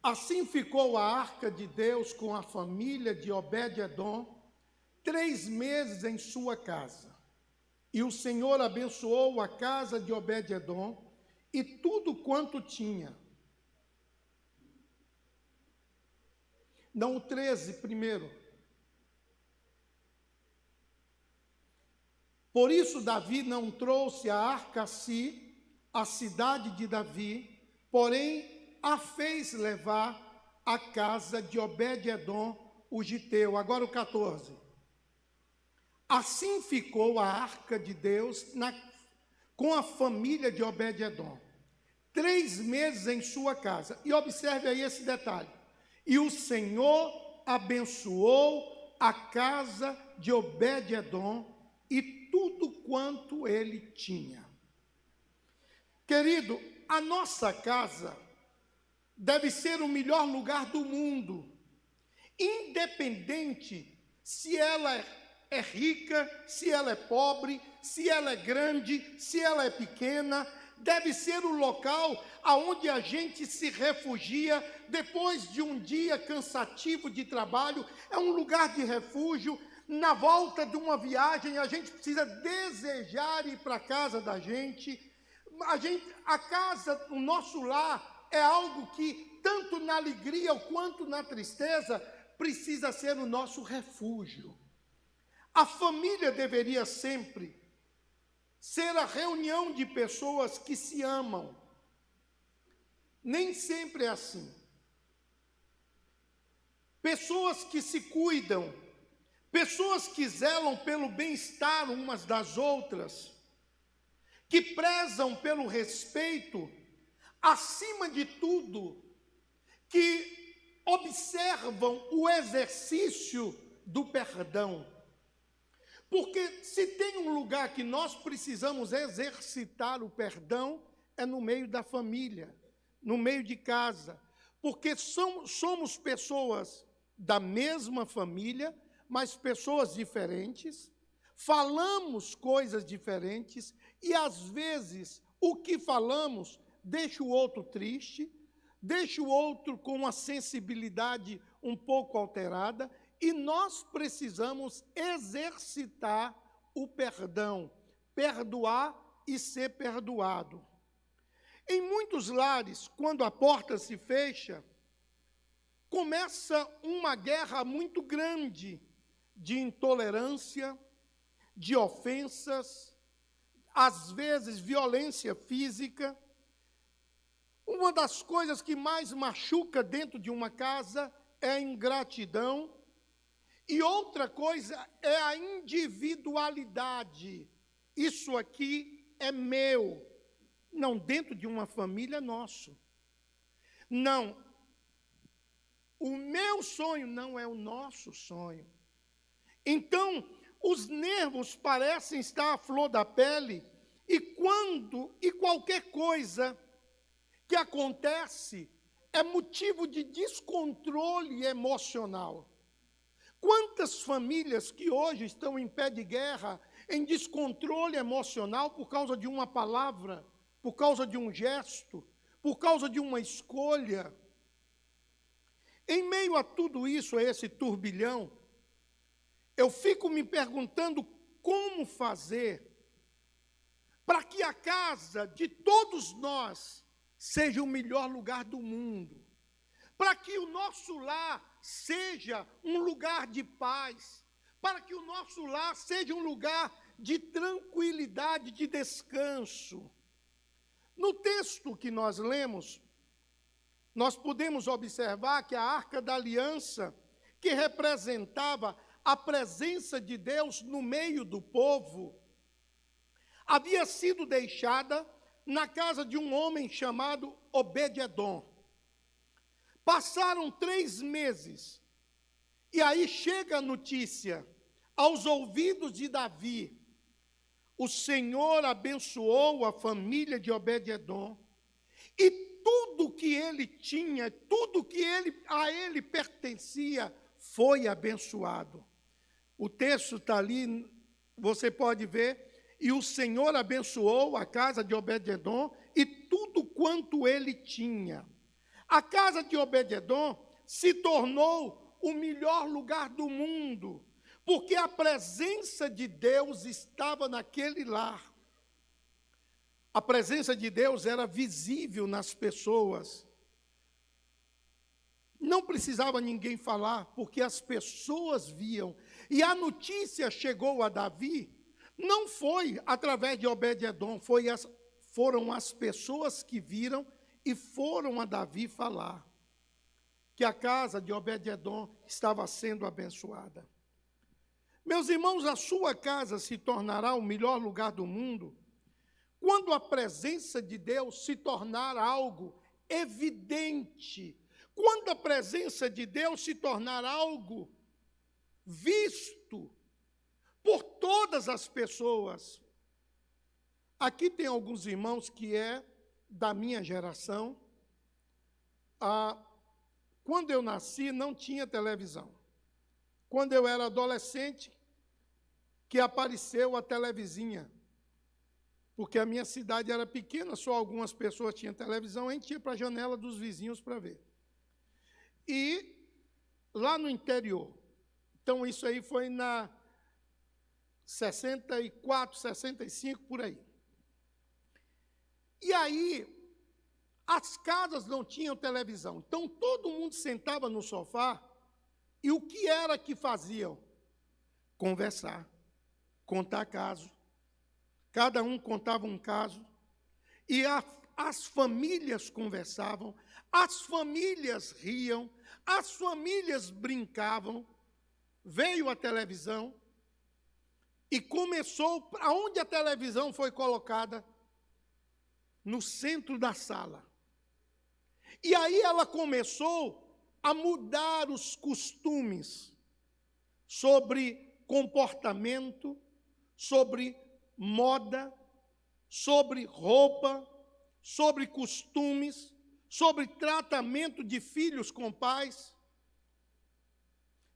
Assim ficou a arca de Deus com a família de Obed-edom 3 meses em sua casa. E o Senhor abençoou a casa de Obed-edom e tudo quanto tinha. Não, o 13 primeiro. Por isso Davi não trouxe a arca a si, a cidade de Davi, porém a fez levar à casa de Obed-edom, o giteu. Agora o 14. Assim ficou a arca de Deus com a família de Obed-edom 3 meses em sua casa. E observe aí esse detalhe. E o Senhor abençoou a casa de Obed-edom e tudo quanto ele tinha. Querido, a nossa casa deve ser o melhor lugar do mundo, independente se ela é rica, se ela é pobre, se ela é grande, se ela é pequena. Deve ser o local aonde a gente se refugia depois de um dia cansativo de trabalho. É um lugar de refúgio. Na volta de uma viagem, a gente precisa desejar ir para a casa da gente. A casa, o nosso lar, é algo que, tanto na alegria quanto na tristeza, precisa ser o nosso refúgio. A família deveria sempre ser a reunião de pessoas que se amam. Nem sempre é assim. Pessoas que se cuidam, pessoas que zelam pelo bem-estar umas das outras, que prezam pelo respeito, acima de tudo, que observam o exercício do perdão. Porque se tem um lugar que nós precisamos exercitar o perdão, é no meio da família, no meio de casa. Porque somos pessoas da mesma família, mas pessoas diferentes, falamos coisas diferentes, e às vezes o que falamos deixa o outro triste, deixa o outro com uma sensibilidade um pouco alterada, e nós precisamos exercitar o perdão, perdoar e ser perdoado. Em muitos lares, quando a porta se fecha, começa uma guerra muito grande de intolerância, de ofensas, às vezes violência física. Uma das coisas que mais machuca dentro de uma casa é a ingratidão. E outra coisa é a individualidade. Isso aqui é meu. Não, dentro de uma família é nosso. Não, o meu sonho não é o nosso sonho. Então, os nervos parecem estar à flor da pele, e qualquer coisa que acontece é motivo de descontrole emocional. Quantas famílias que hoje estão em pé de guerra, em descontrole emocional por causa de uma palavra, por causa de um gesto, por causa de uma escolha. Em meio a tudo isso, a esse turbilhão, eu fico me perguntando como fazer para que a casa de todos nós seja o melhor lugar do mundo, para que o nosso lar seja um lugar de paz, para que o nosso lar seja um lugar de tranquilidade, de descanso. No texto que nós lemos, nós podemos observar que a Arca da Aliança, que representava a presença de Deus no meio do povo, havia sido deixada na casa de um homem chamado Obed-edom. Passaram 3 meses, e aí chega a notícia aos ouvidos de Davi: o Senhor abençoou a família de Obed-edom, e tudo que ele tinha, tudo que a ele pertencia, foi abençoado. O texto está ali, você pode ver. E o Senhor abençoou a casa de Obed-edom e tudo quanto ele tinha. A casa de Obed-edom se tornou o melhor lugar do mundo, porque a presença de Deus estava naquele lar. A presença de Deus era visível nas pessoas. Não precisava ninguém falar, porque as pessoas viam. E a notícia chegou a Davi, não foi através de Obed-edom, foram as pessoas que viram e foram a Davi falar que a casa de Obed-edom estava sendo abençoada. Meus irmãos, a sua casa se tornará o melhor lugar do mundo quando a presença de Deus se tornar algo evidente, quando a presença de Deus se tornar algo visto por todas as pessoas. Aqui tem alguns irmãos que é da minha geração. Quando eu nasci, não tinha televisão. Quando eu era adolescente, que apareceu a televisinha. Porque a minha cidade era pequena, só algumas pessoas tinham televisão, a gente ia para a janela dos vizinhos para ver. E lá no interior, então isso aí foi na 64, 65, por aí. E aí, as casas não tinham televisão, então todo mundo sentava no sofá, e o que era que faziam? Conversar, contar caso. Cada um contava um caso, e as famílias conversavam, as famílias riam, as famílias brincavam. Veio a televisão e começou, aonde a televisão foi colocada? No centro da sala. E aí ela começou a mudar os costumes sobre comportamento, sobre moda, sobre roupa, sobre costumes, sobre tratamento de filhos com pais.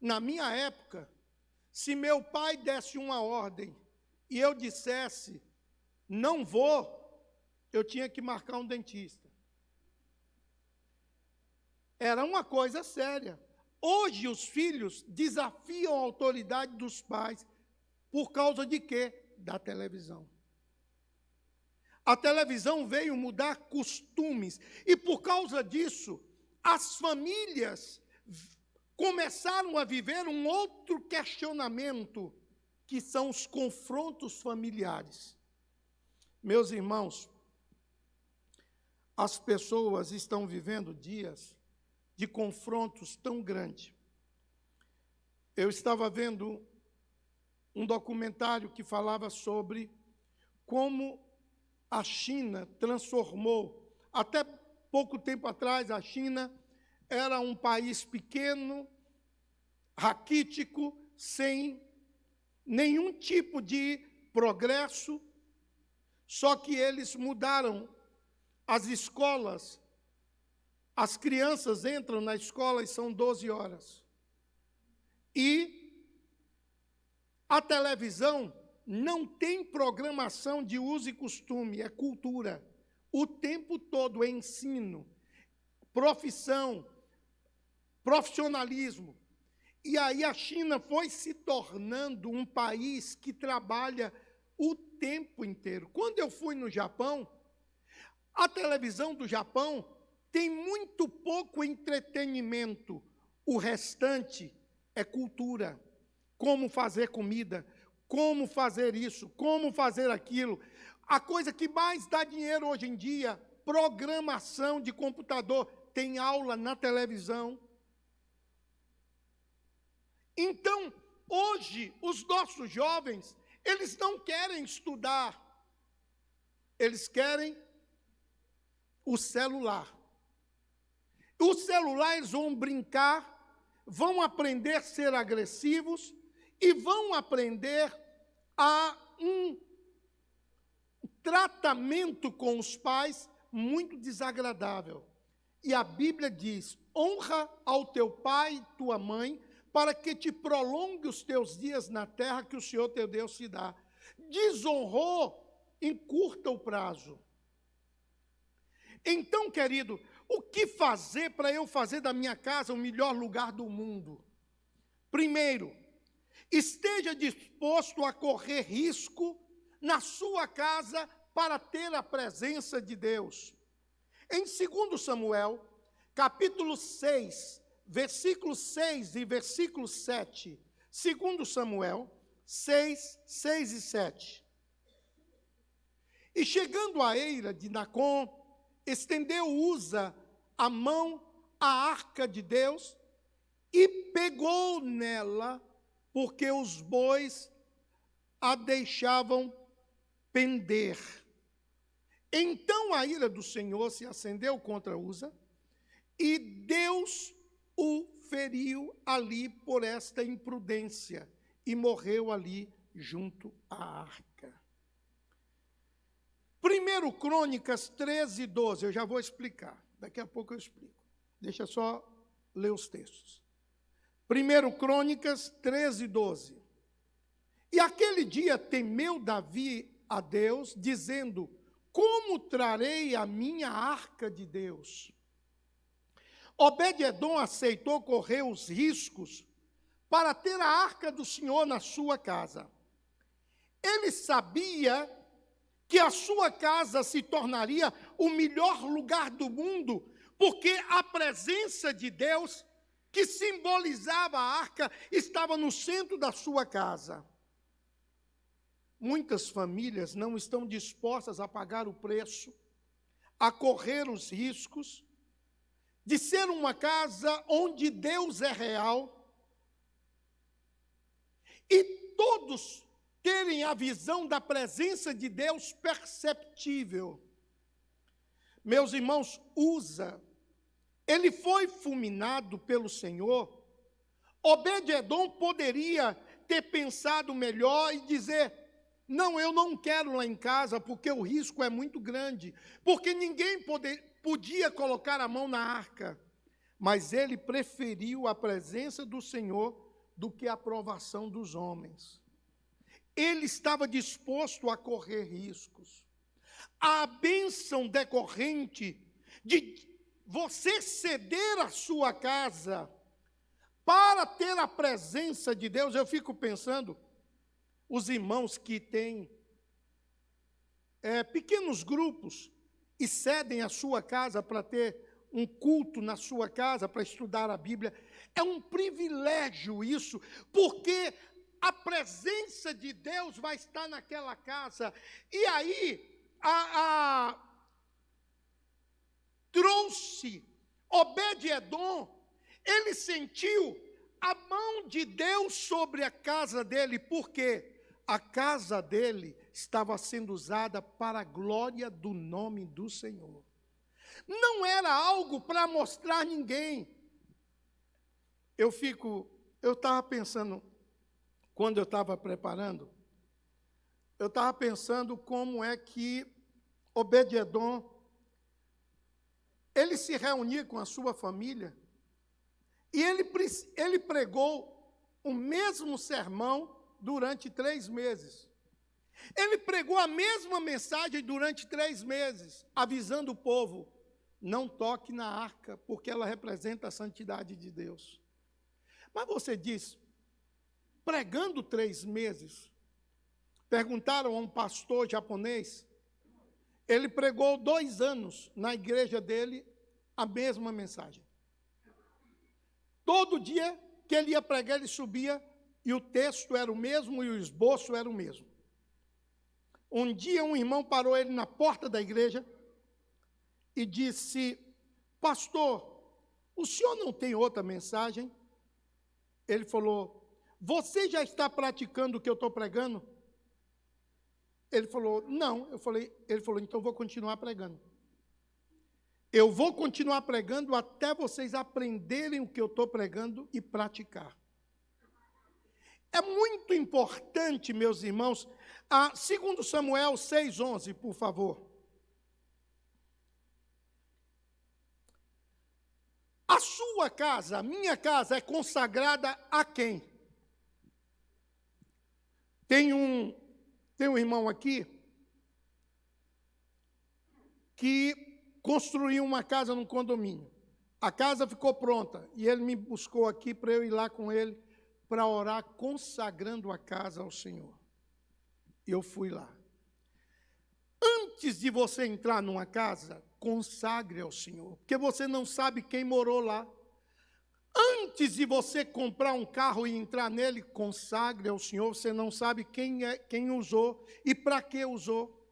Na minha época, se meu pai desse uma ordem e eu dissesse, não vou, eu tinha que marcar um dentista. Era uma coisa séria. Hoje os filhos desafiam a autoridade dos pais por causa de quê? Da televisão. A televisão veio mudar costumes, e por causa disso, as famílias começaram a viver um outro questionamento, que são os confrontos familiares. Meus irmãos, as pessoas estão vivendo dias de confrontos tão grandes. Eu estava vendo um documentário que falava sobre como a China transformou. Até pouco tempo atrás, a China era um país pequeno, raquítico, sem nenhum tipo de progresso, só que eles mudaram as escolas. As crianças entram na escola e são 12 horas. E a televisão não tem programação de uso e costume, é cultura. O tempo todo é ensino, profissão, profissionalismo. E aí a China foi se tornando um país que trabalha o tempo inteiro. Quando eu fui no Japão, a televisão do Japão tem muito pouco entretenimento. O restante é cultura. Como fazer comida, como fazer isso, como fazer aquilo. A coisa que mais dá dinheiro hoje em dia, programação de computador, tem aula na televisão. Então, hoje, os nossos jovens, eles não querem estudar, eles querem o celular. Os celulares vão brincar, vão aprender a ser agressivos e vão aprender a um tratamento com os pais muito desagradável. E a Bíblia diz, honra ao teu pai e tua mãe, para que te prolongue os teus dias na terra que o Senhor teu Deus te dá. Desonrou, encurta o prazo. Então, querido, o que fazer para eu fazer da minha casa o melhor lugar do mundo? Primeiro, esteja disposto a correr risco na sua casa para ter a presença de Deus. Em 2 Samuel, capítulo 6, versículo 6 e versículo 7, 2 Samuel 6, 6 e 7. E chegando à eira de Nacon, estendeu Uza a mão à arca de Deus e pegou nela, porque os bois a deixavam pender. Então a ira do Senhor se acendeu contra Uza, e Deus o feriu ali por esta imprudência, e morreu ali junto à arca. 1 Crônicas 13, 12, eu já vou explicar, daqui a pouco eu explico. Deixa só ler os textos. 1 Crônicas 13, 12. E aquele dia temeu Davi a Deus, dizendo: como trarei a minha arca de Deus? Obed-edom aceitou correr os riscos para ter a arca do Senhor na sua casa. Ele sabia que a sua casa se tornaria o melhor lugar do mundo, porque a presença de Deus, que simbolizava a arca, estava no centro da sua casa. Muitas famílias não estão dispostas a pagar o preço, a correr os riscos de ser uma casa onde Deus é real e todos terem a visão da presença de Deus perceptível. Meus irmãos, Uza, ele foi fulminado pelo Senhor. Obed-edom poderia ter pensado melhor e dizer: não, eu não quero lá em casa, porque o risco é muito grande, porque ninguém podia colocar a mão na arca. Mas ele preferiu a presença do Senhor do que a aprovação dos homens. Ele estava disposto a correr riscos. A bênção decorrente de você ceder a sua casa para ter a presença de Deus, eu fico pensando, os irmãos que têm pequenos grupos e cedem a sua casa para ter um culto na sua casa, para estudar a Bíblia, é um privilégio isso, porque a presença de Deus vai estar naquela casa. E aí, trouxe Obed-edom, ele sentiu a mão de Deus sobre a casa dele, porque a casa dele estava sendo usada para a glória do nome do Senhor. Não era algo para mostrar a ninguém. Eu estava pensando, quando eu estava preparando, eu estava pensando como é que Obed-edom, ele se reunia com a sua família, e ele pregou o mesmo sermão durante 3 meses. Ele pregou a mesma mensagem durante 3 meses, avisando o povo: não toque na arca, porque ela representa a santidade de Deus. Mas você diz, pregando 3 meses, perguntaram a um pastor japonês, ele pregou 2 anos na igreja dele a mesma mensagem. Todo dia que ele ia pregar, ele subia e o texto era o mesmo e o esboço era o mesmo. Um dia um irmão parou ele na porta da igreja e disse: pastor, o senhor não tem outra mensagem? Ele falou: você já está praticando o que eu estou pregando? Ele falou: não. Ele falou: então eu vou continuar pregando. Eu vou continuar pregando até vocês aprenderem o que eu estou pregando e praticar. É muito importante, meus irmãos, 2 Samuel 6,11, por favor. A sua casa, a minha casa, é consagrada a quem? Tem um irmão aqui que construiu uma casa num condomínio. A casa ficou pronta e ele me buscou aqui para eu ir lá com ele para orar, consagrando a casa ao Senhor. Eu fui lá. Antes de você entrar numa casa, consagre ao Senhor, porque você não sabe quem morou lá. Antes de você comprar um carro e entrar nele, consagre ao Senhor, você não sabe quem usou e para que usou.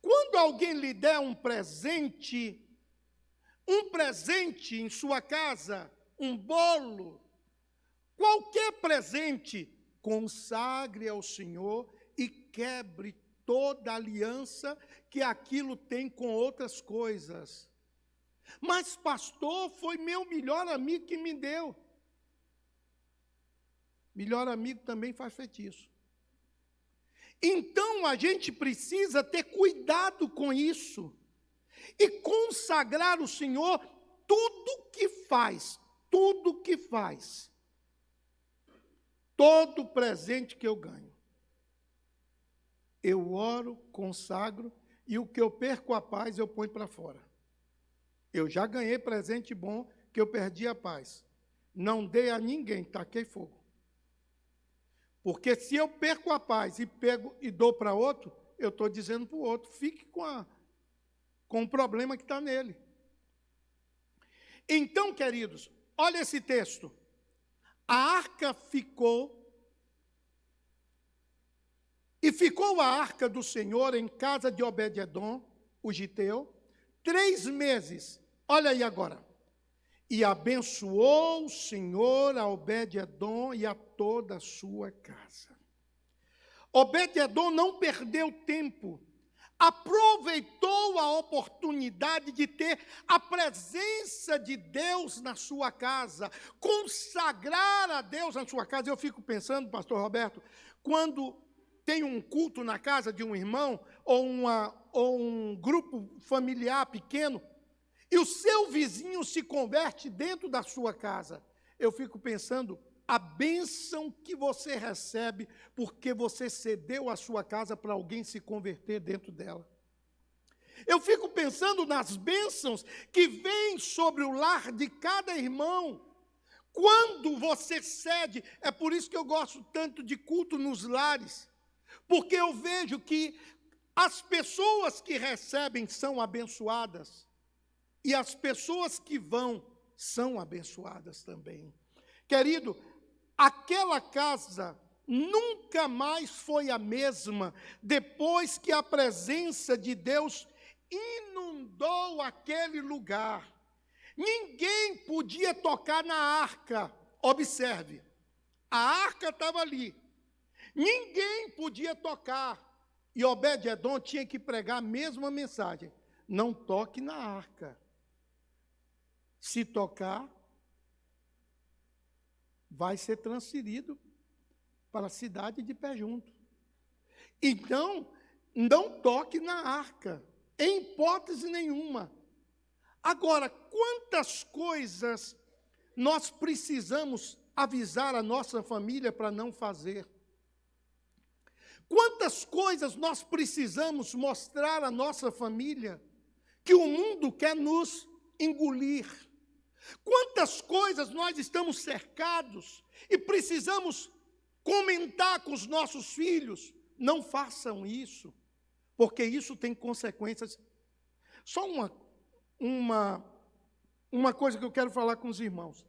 Quando alguém lhe der um presente em sua casa, um bolo, qualquer presente, consagre ao Senhor e quebre toda aliança que aquilo tem com outras coisas. Mas, pastor, foi meu melhor amigo que me deu. Melhor amigo também faz feitiço. Então, a gente precisa ter cuidado com isso e consagrar o Senhor tudo que faz, todo presente que eu ganho. Eu oro, consagro, e o que eu perco a paz, eu ponho para fora. Eu já ganhei presente bom, que eu perdi a paz. Não dei a ninguém, taquei fogo. Porque se eu perco a paz e pego e dou para outro, eu estou dizendo para o outro, fique com o problema que está nele. Então, queridos, olha esse texto. A arca ficou, e ficou a arca do Senhor em casa de Obed-edom, o giteu, 3 meses. Olha aí agora. E abençoou o Senhor a Obed-edom e a toda a sua casa. Obed-edom não perdeu tempo, aproveitou a oportunidade de ter a presença de Deus na sua casa, consagrar a Deus na sua casa. Eu fico pensando, pastor Roberto, quando tem um culto na casa de um irmão ou um grupo familiar pequeno, e o seu vizinho se converte dentro da sua casa, eu fico pensando a bênção que você recebe porque você cedeu a sua casa para alguém se converter dentro dela. Eu fico pensando nas bênçãos que vêm sobre o lar de cada irmão. Quando você cede, é por isso que eu gosto tanto de culto nos lares, porque eu vejo que as pessoas que recebem são abençoadas e as pessoas que vão são abençoadas também. Querido, aquela casa nunca mais foi a mesma depois que a presença de Deus inundou aquele lugar. Ninguém podia tocar na arca. Observe, a arca estava ali. Ninguém podia tocar. E Obed-edom tinha que pregar a mesma mensagem. Não toque na arca. Se tocar, vai ser transferido para a cidade de pé junto. Então, não toque na arca, em hipótese nenhuma. Agora, quantas coisas nós precisamos avisar a nossa família para não fazer? Quantas coisas nós precisamos mostrar à nossa família que o mundo quer nos engolir? Quantas coisas nós estamos cercados e precisamos comentar com os nossos filhos? Não façam isso, porque isso tem consequências. Só uma coisa que eu quero falar com os irmãos.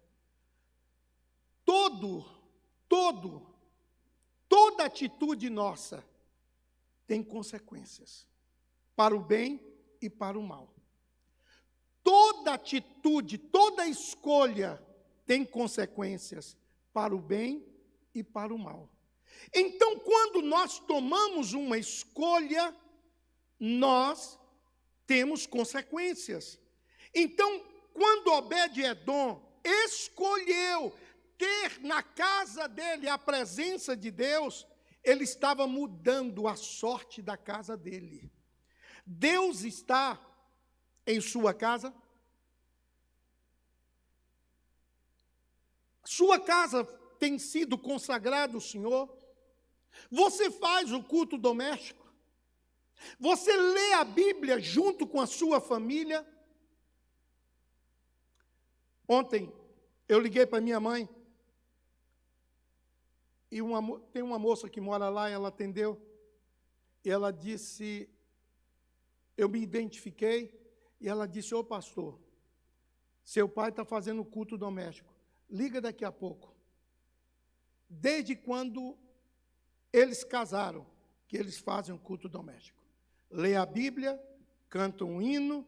Toda atitude nossa tem consequências, para o bem e para o mal. Toda atitude, toda escolha tem consequências, para o bem e para o mal. Então, quando nós tomamos uma escolha, nós temos consequências. Então, quando Obed-edom escolheu ter na casa dele a presença de Deus, ele estava mudando a sorte da casa dele. Deus está em sua casa? Sua casa tem sido consagrada ao Senhor? Você faz o culto doméstico? Você lê a Bíblia junto com a sua família? Ontem, eu liguei para minha mãe, e tem uma moça que mora lá, ela atendeu, e ela disse, eu me identifiquei, e ela disse, ô pastor, seu pai está fazendo culto doméstico, liga daqui a pouco. Desde quando eles casaram, que eles fazem um culto doméstico. Lê a Bíblia, cantam um hino,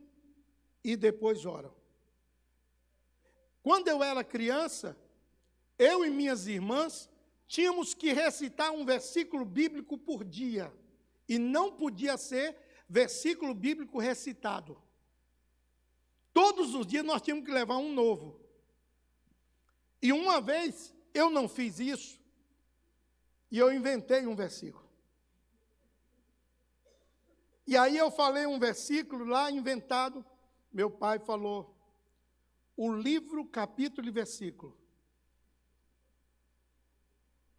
e depois oram. Quando eu era criança, eu e minhas irmãs tínhamos que recitar um versículo bíblico por dia. E não podia ser versículo bíblico recitado. Todos os dias nós tínhamos que levar um novo. E uma vez eu não fiz isso, e eu inventei um versículo. E aí eu falei um versículo lá inventado, meu pai falou, o livro, capítulo e versículo.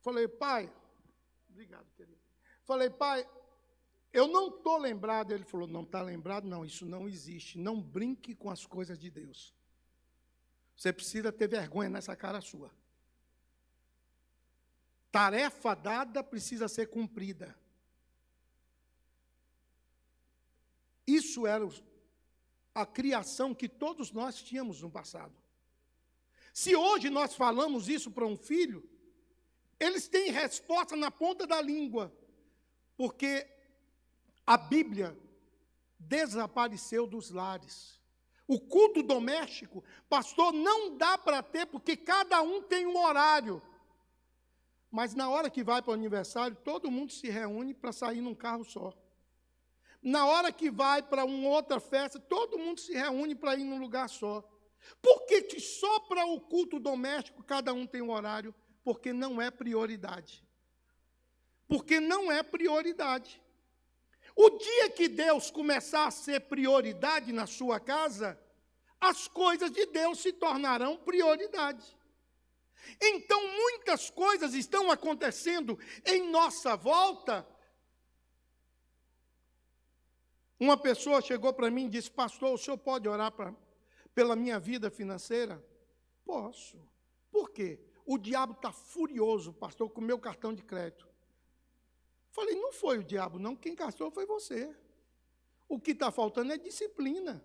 Falei, pai, obrigado, querido. Falei, pai, eu não estou lembrado. Ele falou, não está lembrado? Não, isso não existe. Não brinque com as coisas de Deus. Você precisa ter vergonha nessa cara sua. Tarefa dada precisa ser cumprida. Isso era a criação que todos nós tínhamos no passado. Se hoje nós falamos isso para um filho, eles têm resposta na ponta da língua, porque a Bíblia desapareceu dos lares. O culto doméstico, pastor, não dá para ter, porque cada um tem um horário. Mas na hora que vai para o aniversário, todo mundo se reúne para sair num carro só. Na hora que vai para uma outra festa, todo mundo se reúne para ir num lugar só. Por que só para o culto doméstico cada um tem um horário? Porque não é prioridade. Porque não é prioridade. O dia que Deus começar a ser prioridade na sua casa, as coisas de Deus se tornarão prioridade. Então, muitas coisas estão acontecendo em nossa volta. Uma pessoa chegou para mim e disse, pastor, o senhor pode orar pela minha vida financeira? Posso. Por quê? O diabo está furioso, pastor, com o meu cartão de crédito. Falei, não foi o diabo, não. Quem gastou foi você. O que está faltando é disciplina.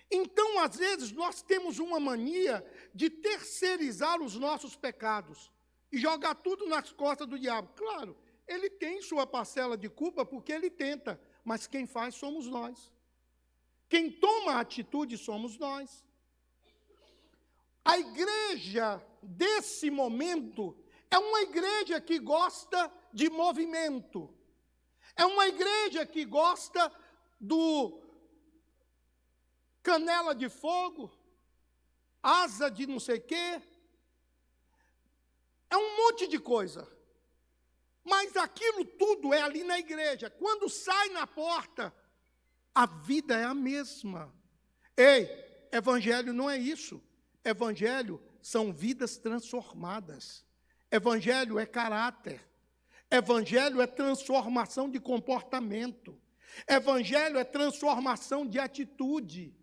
Então, às vezes, nós temos uma mania de terceirizar os nossos pecados e jogar tudo nas costas do diabo. Claro, ele tem sua parcela de culpa porque ele tenta, mas quem faz somos nós. Quem toma a atitude somos nós. A igreja desse momento é uma igreja que gosta de movimento. É uma igreja que gosta do canela de fogo, asa de não sei o quê. É um monte de coisa. Mas aquilo tudo é ali na igreja. Quando sai na porta, a vida é a mesma. Ei, evangelho não é isso. Evangelho são vidas transformadas. Evangelho é caráter. Evangelho é transformação de comportamento. Evangelho é transformação de atitude.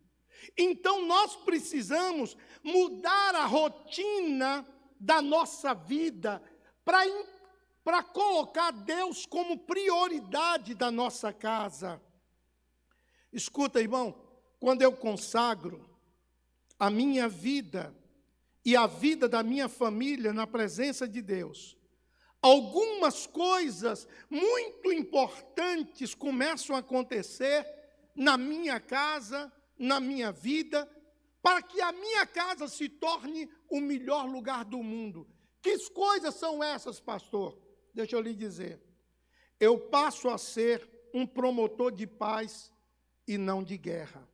Então, nós precisamos mudar a rotina da nossa vida para colocar Deus como prioridade da nossa casa. Escuta, irmão, quando eu consagro a minha vida e a vida da minha família na presença de Deus, algumas coisas muito importantes começam a acontecer na minha casa, na minha vida, para que a minha casa se torne o melhor lugar do mundo. Que coisas são essas, pastor? Deixa eu lhe dizer. Eu passo a ser um promotor de paz e não de guerra.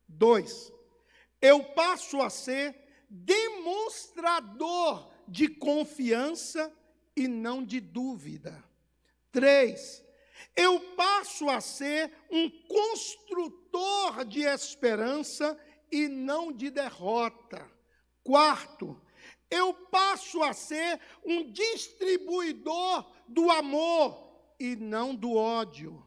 2, eu passo a ser demonstrador de confiança e não de dúvida. 3, eu passo a ser um construtor de esperança e não de derrota. 4, eu passo a ser um distribuidor do amor e não do ódio.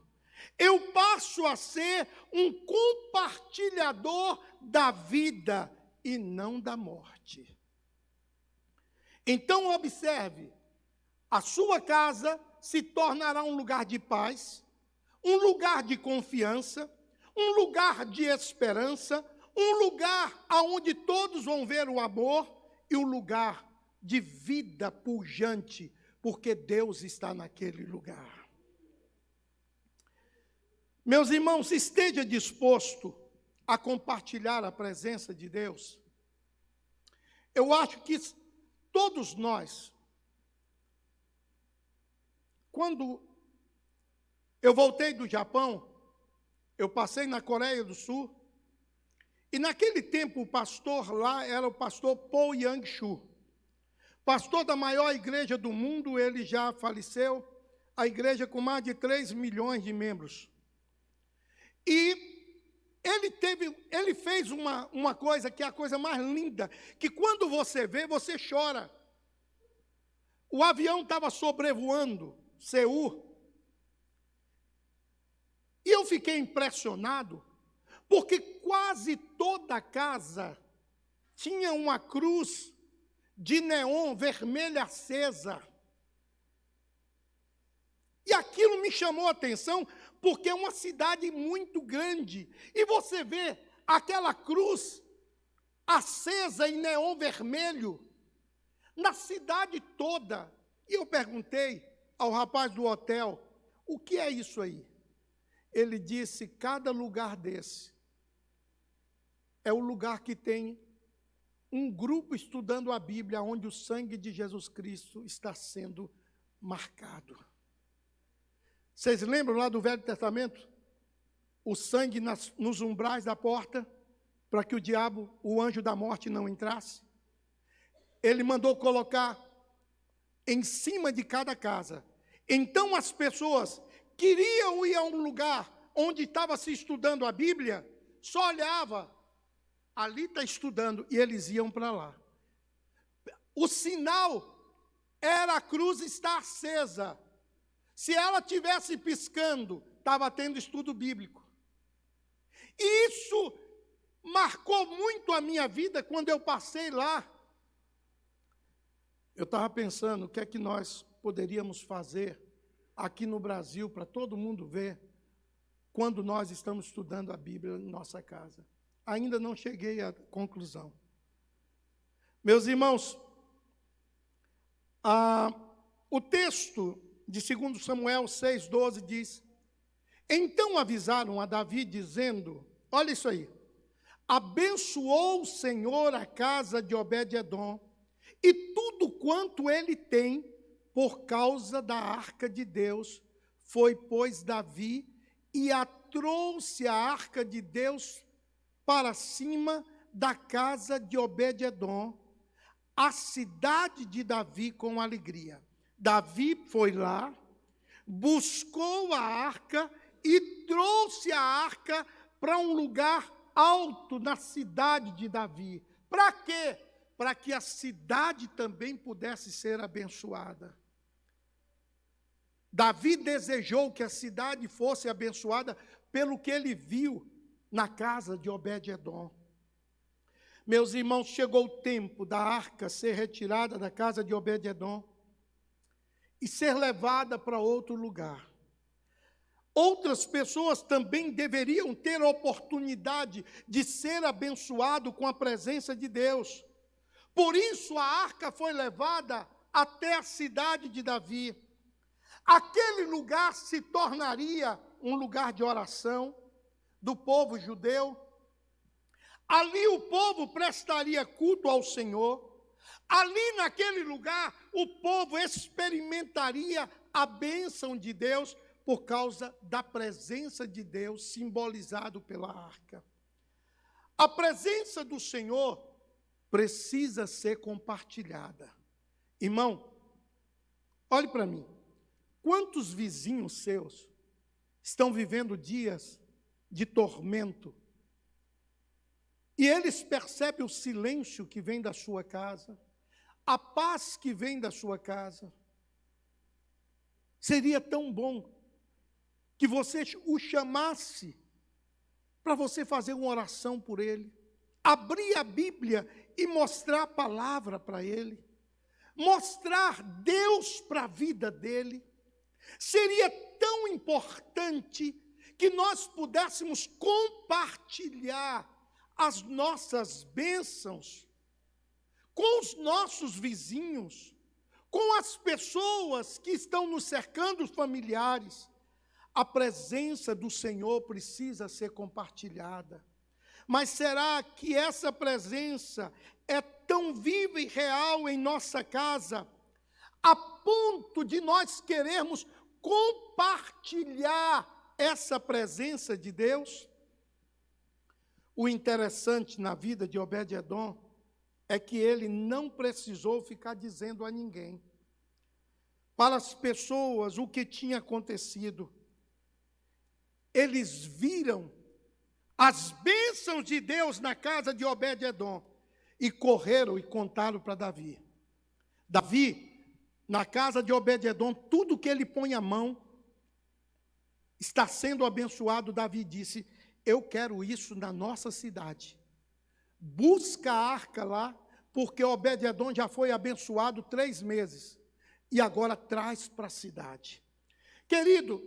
Eu passo a ser um compartilhador da vida e não da morte. Então, observe, a sua casa se tornará um lugar de paz, um lugar de confiança, um lugar de esperança, um lugar onde todos vão ver o amor e um lugar de vida pujante, porque Deus está naquele lugar. Meus irmãos, esteja disposto a compartilhar a presença de Deus. Eu acho que todos nós, quando eu voltei do Japão, eu passei na Coreia do Sul, e naquele tempo o pastor lá era o pastor Paul Yang-Shu, pastor da maior igreja do mundo. Ele já faleceu, a igreja com mais de 3 milhões de membros. E ele fez uma coisa que é a coisa mais linda, que quando você vê, você chora. O avião estava sobrevoando Seul, e eu fiquei impressionado, porque quase toda a casa tinha uma cruz de neon vermelha acesa. E aquilo me chamou a atenção, porque é uma cidade muito grande, e você vê aquela cruz acesa em neon vermelho na cidade toda. E eu perguntei ao rapaz do hotel, o que é isso aí? Ele disse, cada lugar desse é o lugar que tem um grupo estudando a Bíblia, onde o sangue de Jesus Cristo está sendo marcado. Vocês lembram lá do Velho Testamento? O sangue nos umbrais da porta, para que o diabo, o anjo da morte, não entrasse. Ele mandou colocar em cima de cada casa. Então as pessoas queriam ir a um lugar onde estava se estudando a Bíblia, só olhava, ali está estudando, e eles iam para lá. O sinal era a cruz estar acesa. Se ela tivesse piscando, estava tendo estudo bíblico. E isso marcou muito a minha vida quando eu passei lá. Eu estava pensando, o que é que nós poderíamos fazer aqui no Brasil, para todo mundo ver, quando nós estamos estudando a Bíblia em nossa casa. Ainda não cheguei à conclusão. Meus irmãos, o texto de 2 Samuel 6,12 diz, então avisaram a Davi dizendo, olha isso aí, abençoou o Senhor a casa de Obed-edom e tudo quanto ele tem por causa da arca de Deus. Foi, pois, Davi e trouxe a arca de Deus para cima da casa de Obed-edom, a cidade de Davi, com alegria. Davi foi lá, buscou a arca e trouxe a arca para um lugar alto na cidade de Davi. Para quê? Para que a cidade também pudesse ser abençoada. Davi desejou que a cidade fosse abençoada pelo que ele viu na casa de Obed-edom. Meus irmãos, chegou o tempo da arca ser retirada da casa de Obed-edom e ser levada para outro lugar. Outras pessoas também deveriam ter a oportunidade de ser abençoado com a presença de Deus. Por isso a arca foi levada até a cidade de Davi. Aquele lugar se tornaria um lugar de oração do povo judeu. Ali o povo prestaria culto ao Senhor. Ali naquele lugar o povo experimentaria a bênção de Deus por causa da presença de Deus simbolizado pela arca. A presença do Senhor precisa ser compartilhada. Irmão, olhe para mim. Quantos vizinhos seus estão vivendo dias de tormento? E eles percebem o silêncio que vem da sua casa, a paz que vem da sua casa. Seria tão bom que você o chamasse para você fazer uma oração por ele, abrir a Bíblia e mostrar a palavra para ele, mostrar Deus para a vida dele. Seria tão importante que nós pudéssemos compartilhar as nossas bênçãos com os nossos vizinhos, com as pessoas que estão nos cercando, os familiares. A presença do Senhor precisa ser compartilhada. Mas será que essa presença é tão viva e real em nossa casa, a ponto de nós querermos compartilhar essa presença de Deus? O interessante na vida de Obed-edom é que ele não precisou ficar dizendo a ninguém, para as pessoas, o que tinha acontecido. Eles viram as bênçãos de Deus na casa de Obed-edom e correram e contaram para Davi. Davi, na casa de Obed-edom, tudo que ele põe a mão está sendo abençoado. Davi disse: eu quero isso na nossa cidade. Busca a arca lá, porque Obed-edom já foi abençoado 3 meses. E agora traz para a cidade. Querido,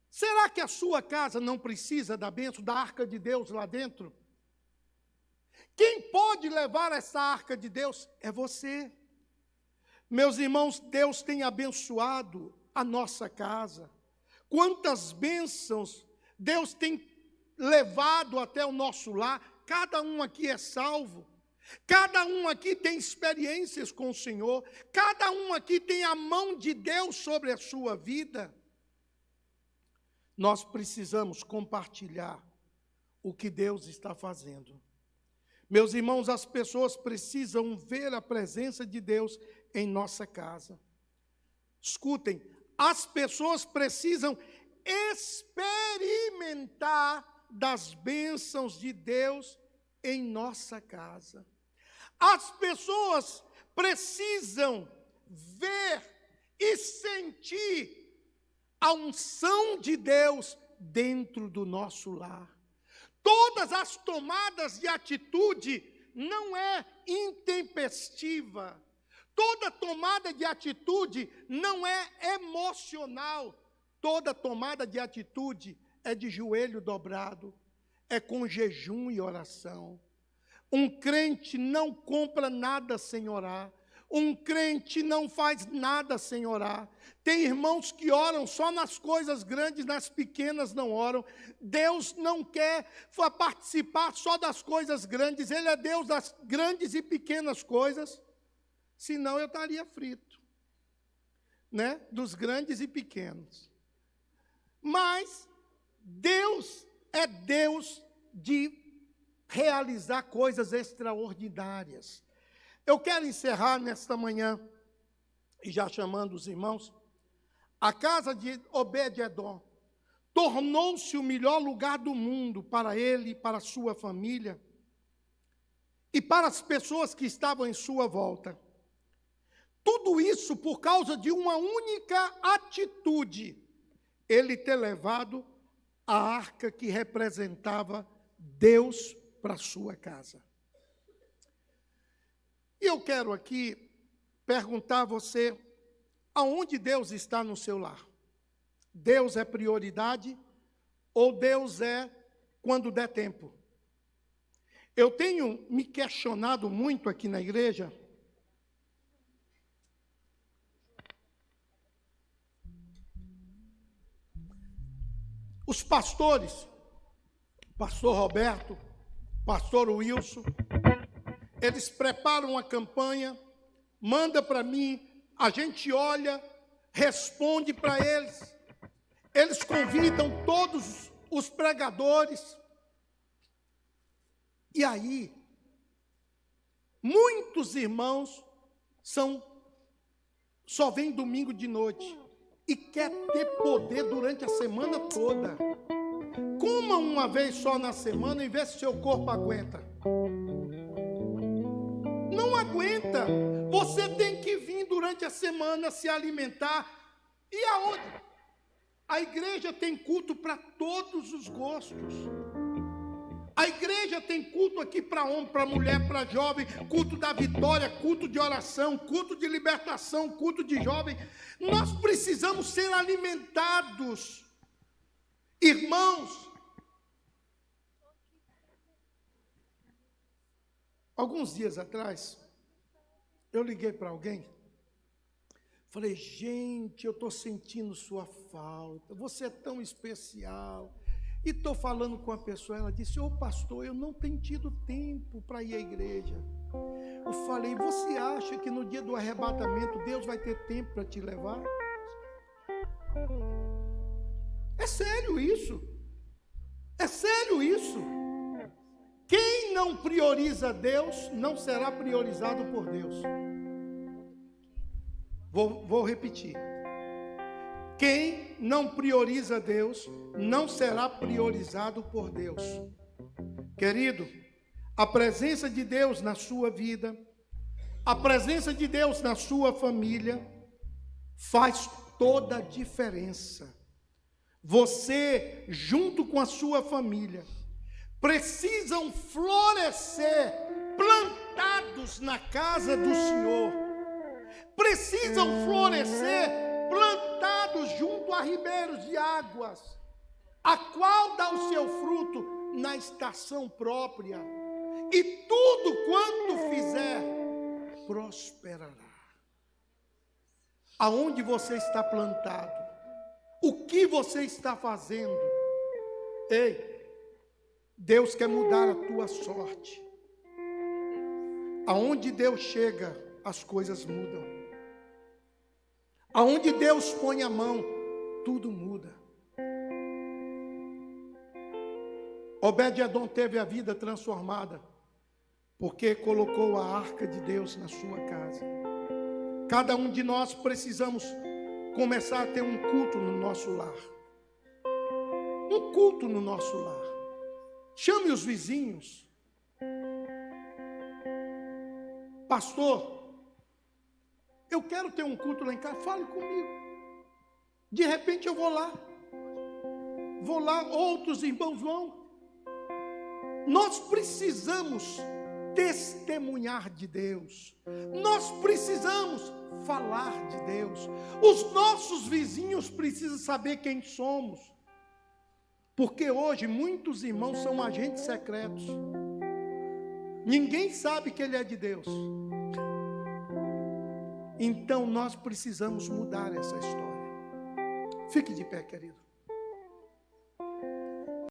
será que a sua casa não precisa da bênção, da arca de Deus lá dentro? Quem pode levar essa arca de Deus é você. Meus irmãos, Deus tem abençoado a nossa casa. Quantas bênçãos Deus tem levado até o nosso lar. Cada um aqui é salvo. Cada um aqui tem experiências com o Senhor. Cada um aqui tem a mão de Deus sobre a sua vida. Nós precisamos compartilhar o que Deus está fazendo. Meus irmãos, as pessoas precisam ver a presença de Deus em nossa casa. Escutem, as pessoas precisam experimentar das bênçãos de Deus em nossa casa. As pessoas precisam ver e sentir a unção de Deus dentro do nosso lar. Todas as tomadas de atitude não é intempestiva. Toda tomada de atitude não é emocional. Toda tomada de atitude é de joelho dobrado, é com jejum e oração. Um crente não compra nada sem orar. Um crente não faz nada sem orar. Tem irmãos que oram só nas coisas grandes, nas pequenas não oram. Deus não quer participar só das coisas grandes. Ele é Deus das grandes e pequenas coisas. Senão eu estaria frito, né? Dos grandes e pequenos. Mas Deus é Deus de realizar coisas extraordinárias. Eu quero encerrar nesta manhã, e já chamando os irmãos, a casa de Obed-edom tornou-se o melhor lugar do mundo para ele, para a sua família e para as pessoas que estavam em sua volta. Tudo isso por causa de uma única atitude, ele ter levado a arca que representava Deus para a sua casa. E eu quero aqui perguntar a você, aonde Deus está no seu lar? Deus é prioridade ou Deus é quando der tempo? Eu tenho me questionado muito aqui na igreja. Os pastores, pastor Roberto, pastor Wilson, eles preparam uma campanha, manda para mim, a gente olha, responde para eles. Eles convidam todos os pregadores. E aí, muitos irmãos só vêm domingo de noite e quer ter poder durante a semana toda. Coma uma vez só na semana e vê se seu corpo aguenta. Não aguenta. Você tem que vir durante a semana se alimentar E aonde? A igreja tem culto para todos os gostos. A igreja tem culto aqui para homem, para mulher, para jovem, culto da vitória, culto de oração, culto de libertação, culto de jovem. Nós precisamos ser alimentados. Irmãos, alguns dias atrás, eu liguei para alguém, falei, gente, eu estou sentindo sua falta, você é tão especial. E estou falando com a pessoa, ela disse, pastor, eu não tenho tido tempo para ir à igreja. Eu falei, você acha que no dia do arrebatamento Deus vai ter tempo para te levar? É sério isso? É sério isso? Quem não prioriza Deus, não será priorizado por Deus. Vou repetir. Quem não prioriza Deus, não será priorizado por Deus. Querido, a presença de Deus na sua vida, a presença de Deus na sua família, faz toda a diferença. Você, junto com a sua família, precisam florescer, plantados na casa do Senhor. Precisam florescer, plantados junto a ribeiros de águas, a qual dá o seu fruto na estação própria, e tudo quanto fizer, prosperará. Aonde você está plantado? O que você está fazendo? Ei, Deus quer mudar a tua sorte. Aonde Deus chega, as coisas mudam. Aonde Deus põe a mão, tudo muda. Obed-Edom teve a vida transformada, porque colocou a arca de Deus na sua casa. Cada um de nós precisamos começar a ter um culto no nosso lar. Um culto no nosso lar. Chame os vizinhos. Pastor, eu quero ter um culto lá em casa, fale comigo. De repente eu vou lá, outros irmãos vão. Nós precisamos testemunhar de Deus, nós precisamos falar de Deus. Os nossos vizinhos precisam saber quem somos, porque hoje muitos irmãos são agentes secretos, ninguém sabe que ele é de Deus. Então nós precisamos mudar essa história. Fique de pé, querido.